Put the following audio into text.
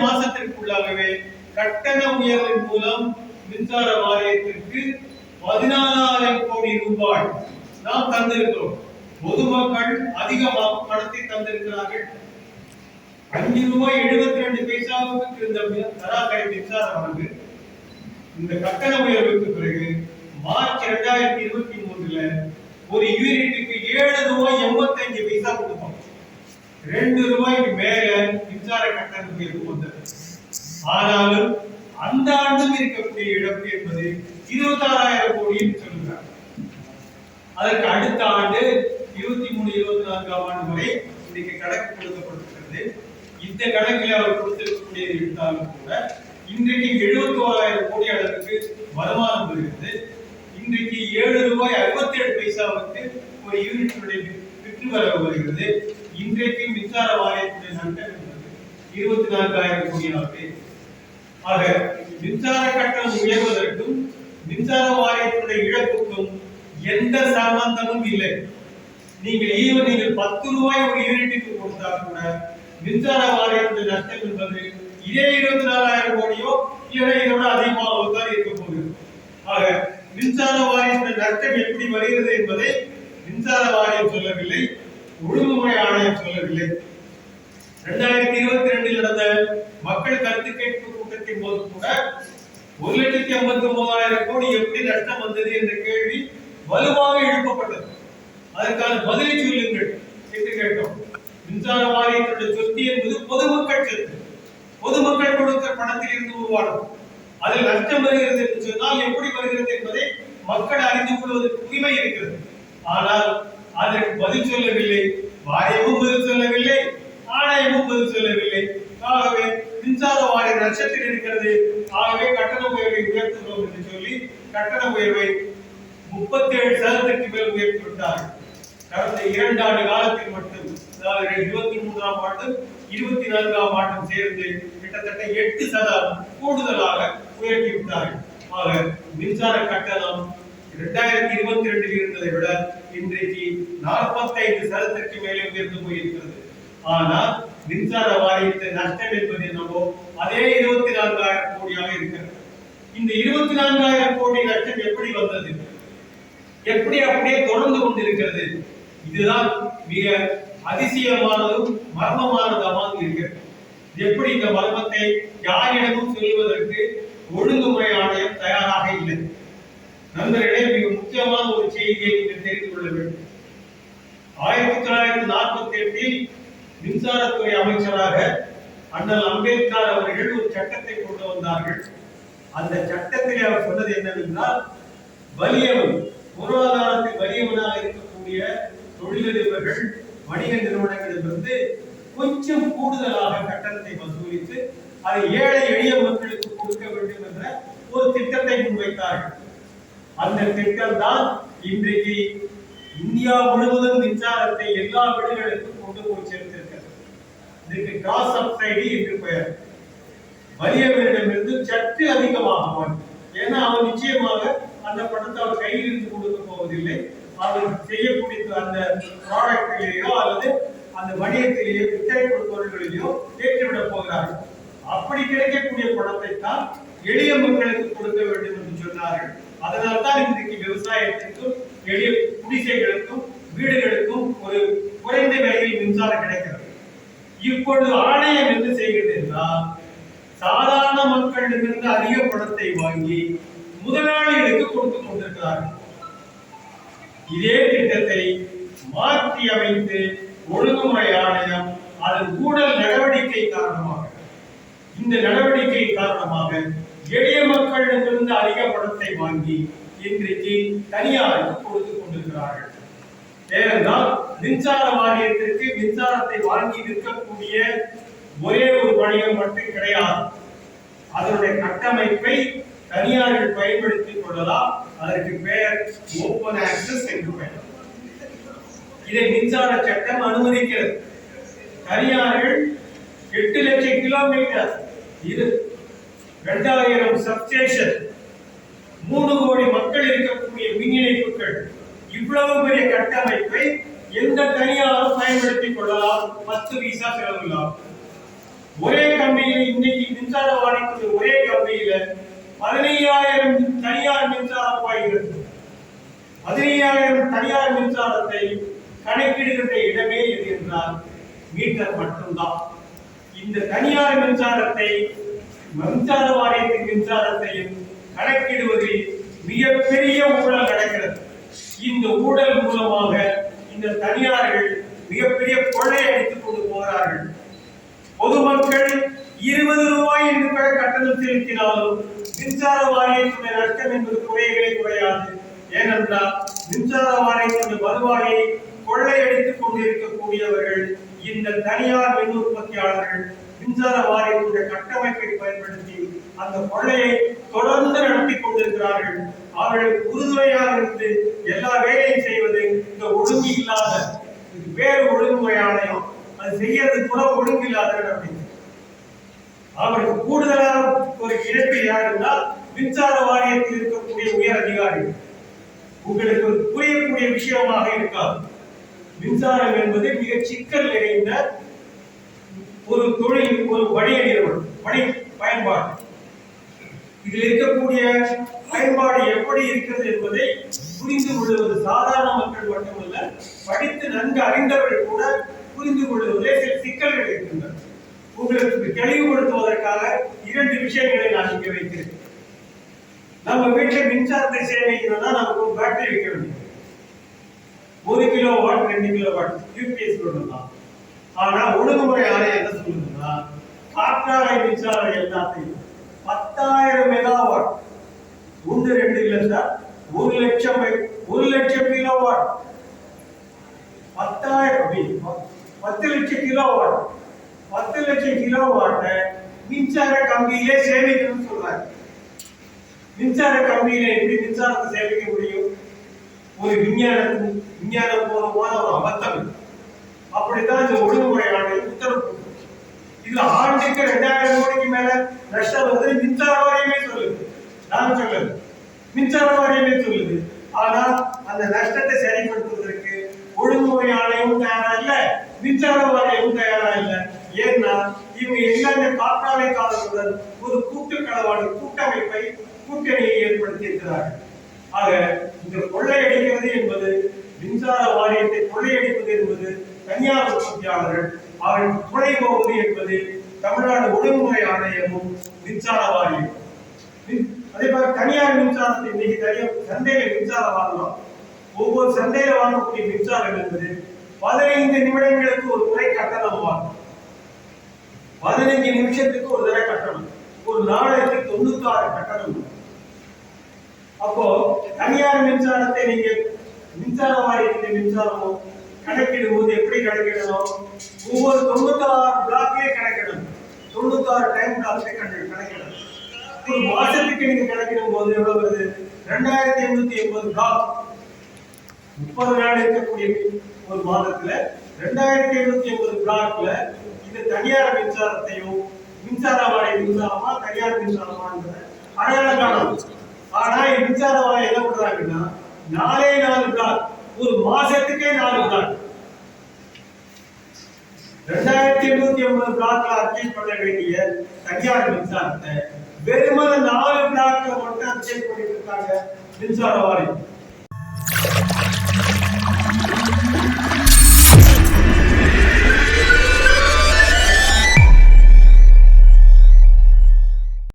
மாசத்திற்குள்ளாகவே கட்டண உயர்வின் மூலம் மின்சார வாரியத்திற்கு 14,000 கோடி ரூபாய் நாம் தந்திருக்கிறோம். பொதுமக்கள் அதிகமாக பணத்தை தந்திருக்கிறார்கள். 5 ரூபாய் 72 பைசாவுக்கு இருந்த சராசரி மின்சார வாங்கு இந்த கட்டண உயர்வுக்கு பிறகு மார்ச் 2023 ஒரு யூனிட்டுக்கு 7 ரூபாய் 85 பைசா கொடுப்போம். 2 ரூபாய்க்கு மேல மின்சார கட்டண உயர்வு வந்தது. ஆனாலும் அந்த ஆண்டும் இருக்கக்கூடிய இழப்பு என்பது 26,000 கோடி என்று சொல்கிறார். அதற்கு அடுத்த ஆண்டு 23-24 ஆண்டு வரை இன்னைக்கு கணக்கு கொடுக்கப்பட்டிருக்கிறது. இந்த கணக்கில் அவர் கொடுத்திருக்கக்கூடிய எடுத்தாலும் கூட இன்றைக்கு 71,000 கோடி அளவுக்கு வருமானம் வருகிறது. இன்றைக்கு 7 ரூபாய் 67 பைசாவுக்கு ஒரு யூனிட்டுடைய விற்று வரவு வருகிறது. இன்றைக்கு மின்சார வாரியத்துடைய நட்டம் என்பது 24,000 கோடியாகவே. ஆக மின்சார கட்டணம் உயர்வதற்கும் மின்சார வாரியத்துடைய இழப்புக்கும் எந்த சம்பந்தமும் இல்லை. நீங்கள் 10 ரூபாய் ஒரு யூனிட்டுக்கு கொடுத்தா கூட மின்சார வாரியத்துடைய நஷ்டம் என்பது இதே 24,000 கோடியோ இல்லை இதோட அதிகமாக தான் இருக்க போகுது. ஆக மின்சார வாரியத்துடைய நஷ்டம் எப்படி வருகிறது என்பதை மின்சார வாரியம் சொல்லவில்லை, ஒழுங்குமுறை ஆணையம் சொல்லவில்லை. 2022 நடந்த மக்கள் கருத்து கேட்பு கூட்டத்தின் போது கூட 1,59,000 கோடி எப்படி நஷ்டம் வந்தது என்ற கேள்வி வலுவாக எழுப்பப்பட்டது. அதற்கான பதிலை சொல்லுங்கள் என்று கேட்டோம். மின்சார வாரியத்துடைய சொத்து என்பது பொதுமக்கள் சொத்து. பொதுமக்கள் கொடுத்த பணத்தில் இருந்து உருவானது. அதில் நஷ்டம் வருகிறது என்று சொன்னால் எப்படி வருகிறது என்பதை மக்கள் அறிந்து கொள்வதற்கு உரிமை இருக்கிறது. ஆனால் அதற்கு பதில் சொல்லவில்லை, வாரியமும் பதில் சொல்லவில்லை, ஆணையமும் பதில் சொல்லவில்லை. ஆகவே மின்சார வாரிய நஷ்டத்தில் இருக்கிறது. ஆகவே கட்டண உயர்வை உயர்த்துகிறோம் என்று சொல்லி கட்டண உயர்வை 37% மேல் உயர்த்தி விட்டார்கள். கடந்த 2 ஆண்டு காலத்தில் மட்டும், அதாவது 23ஆம் ஆண்டும் 24ஆம் ஆண்டும் சேர்ந்து கிட்டத்தட்ட 8% கூடுதலாக உயர்த்தி விட்டார்கள். ஆக மின்சார கட்டணம் 2022 இருந்ததை விட இன்றைக்கு 45% மேலே உயர்ந்து போயிருக்கிறது. ஆனால் மின்சார வாரியத்தின் நஷ்டம் என்பது என்னவோ அதே 24,000 கோடியாக இருக்கிறது. இந்த 24,000 கோடி நஷ்டம் எப்படி வந்தது, எப்படி அப்படியே தொடர்ந்து கொண்டிருக்கிறது? இதுதான் மிக அதிசயமானதும் மர்மமானதுமாக இருக்கிறது. எப்படி இந்த மர்மத்தை யாரிடமும் சொல்வதற்கு ஒழுங்குமுறை ஆணையம் தயாராக இல்லை. நண்பர்களே, மிக முக்கியமான ஒரு செய்தியை நீங்கள் தெரிந்து கொள்ள வேண்டும். 1948 மின்சாரத்துறை அமைச்சராக அண்ணல் அம்பேத்கர் அவர்கள் ஒரு சட்டத்தை கொண்டு வந்தார்கள். அந்த சட்டத்தில் அவர் சொன்னது என்னவென்றால், வலியவன், பொருளாதாரத்தில் வலியவனாக இருக்கக்கூடிய தொழிலதிபர்கள், வணிக நிறுவனங்களிலிருந்து கொஞ்சம் கூடுதலாக கட்டணத்தை வசூலித்து அதை ஏழை எளிய மக்களுக்கு கொடுக்க வேண்டும் என்ற ஒரு திட்டத்தை முன்வைத்தார்கள். அந்த திட்டம் தான் இன்றைக்கு இந்தியா முழுவதும் மின்சாரத்தை எல்லா வீடுகளுக்கும் கொண்டு போய் சேர்த்திருக்கிறது. இதுக்கு கிராஸ் சப்சிடி என்று பெயர். வலியவரிடமிருந்து சற்று அதிகமாக, ஏன்னா அவர் நிச்சயமாக அந்த பணத்தை அவர் கையில் இருந்து கொடுக்க போவதில்லை. அவர் செய்யக்கூடிய அந்த ப்ராடக்டிலேயோ அல்லது அந்த வணிகத்திலேயோ விற்பனை கொடுப்பவர்களிலேயோ ஏற்றுவிடப் போகிறார்கள். அப்படி கிடைக்கக்கூடிய பணத்தை தான் எளிய மக்களுக்கு கொடுக்க வேண்டும் என்று சொன்னார்கள். அதனால் தான் இன்றைக்கு விவசாயத்திற்கும் எளிய குடிசைகளுக்கும் வீடுகளுக்கும் ஒரு குறைந்த விலையில் மின்சாரம் கிடைக்கிறது. இப்பொழுது ஆணையம் என்ன செய்கிறது என்றால், சாதாரண மக்களிடமிருந்து அதிக பணத்தை வாங்கி முதலாளிகளுக்கு கொடுத்து கொண்டிருக்கிறார்கள். இதே திட்டத்தை மாற்றி அமைத்து ஒழுங்குமுறை ஆணையம் அதன் ஊழல் நடவடிக்கை காரணமாக, இந்த நடவடிக்கை காரணமாக எளிய மக்களிடமிருந்து அதிக பணத்தை வாங்கி இன்றைக்கு தனியாருக்கு கொடுத்துக் கொண்டிருக்கிறார்கள். ஏனென்றால் மின்சார வாரியத்திற்கு மின்சாரத்தை வாங்கி விற்கக்கூடிய ஒரே ஒரு வணிகம் மட்டும் கிடையாது. அதனுடைய கட்டமைப்பை தனியார்கள் பயன்படுத்திக் கொள்ளலாம். அதற்கு பெயர் ஓபன் ஆக்சஸ் என்று பெயர். இதை மின்சார சட்டம் அனுமதிக்கிறது. தனியார்கள் 8 லட்சம் கிலோமீட்டர், இது 2000 சப்ஸ்டேஷன், 3 கோடி மக்கள் இருக்கக்கூடிய மின் இணைப்புகள், இவ்வளவு பெரிய கட்டமைப்பை எந்த தனியாரும் பயன்படுத்திக் கொள்ளலாம். 10 பைசா செலவில்லாம். ஒரே கம்பி கம்பியில இன்னைக்கு மின்சார வாரியத்துடைய ஒரே கம்பியில 15,000 தனியார் மின்சாரம் பாய்கிறது. 15,000 தனியார் மின்சாரத்தை கணக்கிடுகின்ற இடமே எது என்றால் மீட்டர் மட்டும்தான். இந்த தனியார் மின்சாரத்தை மின்சார வாரியத்தின் மின்சாரத்தையும் கணக்கிடுவதில் மிகப்பெரிய ஊழல் நடக்கிறது. இந்த ஊழல் மூலமாக இந்த தனியார்கள் மிகப்பெரிய கொள்ளை அடித்துக் கொண்டு போகிறார்கள். பொதுமக்கள் 20 ரூபாய் என்று கட்டணம் செலுத்தினாலும் மின்சார வாரியத்துடைய நஷ்டம் என்பது குறையவே குறையாது. ஏனென்றால் மின்சார வாரியத்துடைய வருவாயை கொள்ளையடித்துக் கொண்டிருக்கக்கூடியவர்கள் இந்த தனியார் மின் உற்பத்தியாளர்கள் மின்சார வாரியத்துடைய கட்டமைப்பை பயன்படுத்தி அந்த கொள்ளையை தொடர்ந்து நடத்தி கொண்டிருக்கிறார்கள். அவர்களுக்கு உறுதுணையாக இருந்து எல்லா வேலையும் செய்வது இந்த ஒழுங்கு இல்லாத வேறு ஒழுங்குமுறை ஆணையம் அது செய்யறது கூட ஒழுங்கு இல்லாத அவருக்கு கூடுதலாக ஒரு இழப்பு யாருன்னா மின்சார வாரியத்தில் இருக்கக்கூடிய உயர் அதிகாரிகள். உங்களுக்கு புரியக்கூடிய விஷயமாக இருக்காது. மின்சாரம் என்பது மிக சிக்கல் நிறைந்த ஒரு தொழில், ஒரு வணிக நிறுவனம், வணிக பயன்பாடு. இதில் இருக்கக்கூடிய பயன்பாடு எப்படி இருக்கிறது என்பதை புரிந்து கொள்வது சாதாரண மக்கள் மட்டுமல்ல, படித்து நன்கு அறிந்தவர்கள் கூட புரிந்து கொள்வதிலே சில சிக்கல்கள் இருக்கின்றன. உங்களுக்கு தெளிவுபடுத்துவதற்காக 2 விஷயங்களை நான் இங்கே வைக்கிறேன். நம்ம வீட்டில் மின்சாரத்தை சேமிக்கணும்னா நமக்கு ஒரு பேட்டரி வைக்க வேண்டியது. 1 கிலோவாட் 2 கிலோவாட் யூபிஎஸ் கொண்டுதான். ஆனா ஒழுங்குமுறை ஆணையம் என்ன சொல்லுதுன்னா காற்றாலை மின்சாரம் எல்லாத்தையும் 10,000 மெகாவாட் 1 2 இல்ல சார் 1 லட்சம் கிலோவாட் 10 லட்சம் கிலோவாட் 10 லட்சம் கிலோவாட்ட மின்சார கம்பியிலே சேமிக்கணும்னு சொல்றாங்க. மின்சார கம்பியில எப்படி மின்சாரத்தை சேமிக்க முடியும்? ஒரு விஞ்ஞானம் பூர்வமான ஒரு அபத்தம். அப்படித்தான் இந்த ஒழுங்குமுறை ஆணையம் உத்தரவு. இதுல ஆண்டுக்கு 2,000 கோடிக்கு மேல நஷ்டம் வந்து மின்சார வாரியமே சொல்லுது. நான் சொல்லுது மின்சார வாரியமே சொல்லுது. ஆனா அந்த நஷ்டத்தை சரிப்படுத்துவதற்கு ஒழுங்குமுறை ஆணையம் தயாரா இல்ல, மின்சார வாரியமும் தயாரா இல்ல. ஏன்னா இவங்க எல்லாமே காற்றாலை காலத்துடன் ஒரு கூட்டணியை ஏற்படுத்தி இருக்கிறார்கள். ஆக இந்த கொள்ளையடிக்கிறது என்பது மின்சார வாரியத்தை கொள்ளையடிப்பது என்பது தனியார் உற்பத்தியாளர்கள் அவர்கள் துணை போவது என்பது தமிழ்நாடு ஒழுங்குமுறை ஆணையமும் மின்சார வாரியம். அதே மாதிரி தனியார் மின்சாரத்தை இன்னைக்கு தனியார் சந்தையில மின்சாரம் வாங்கலாம். ஒவ்வொரு சந்தையில வாங்கக்கூடிய மின்சாரம் என்பது 15 நிமிடங்களுக்கு ஒரு முறை கட்டணம் வாங்கும். 15 நிமிஷத்துக்கு ஒரு தடவை கட்டணம். ஒரு நாளைக்கு 96 கட்டணம். அப்போ தனியார் மின்சாரத்தை நீங்க மின்சார வாரியத்தின் மின்சாரமும் கணக்கிடும் போது எப்படி கணக்கிடணும்? ஒவ்வொரு 96 பிளாக்லயே கணக்கிடணும். 96 டைம் பிளாக்லயே கணக்கிடணும். ஒரு மாசத்துக்கு நீங்க கணக்கிடும் போது எவ்வளவு வருது? 2,880 பிளாக். 30 நாள் இருக்கக்கூடிய ஒரு மாதத்துல 2,880 பிளாக்ல இந்த தனியார் மின்சாரத்தையும் மின்சார வாரிய மின்சாரமா தனியார் மின்சாரமா அடையாளம் காணணும். ஆனா மின்சார வாரியம் என்ன பண்றாங்கன்னா 4 பிளாக், ஒரு மாசத்துக்கே 4 பிளாக். 2,880 பிளாக்ல அட்ஜஸ்ட் பண்ண வேண்டிய தனியார் மின்சாரத்தை வெறுமனே 4 பிளாக்ல மட்டும் அட்ஜஸ்ட் பண்ணிட்டு இருக்காங்க மின்சார வாரியம்.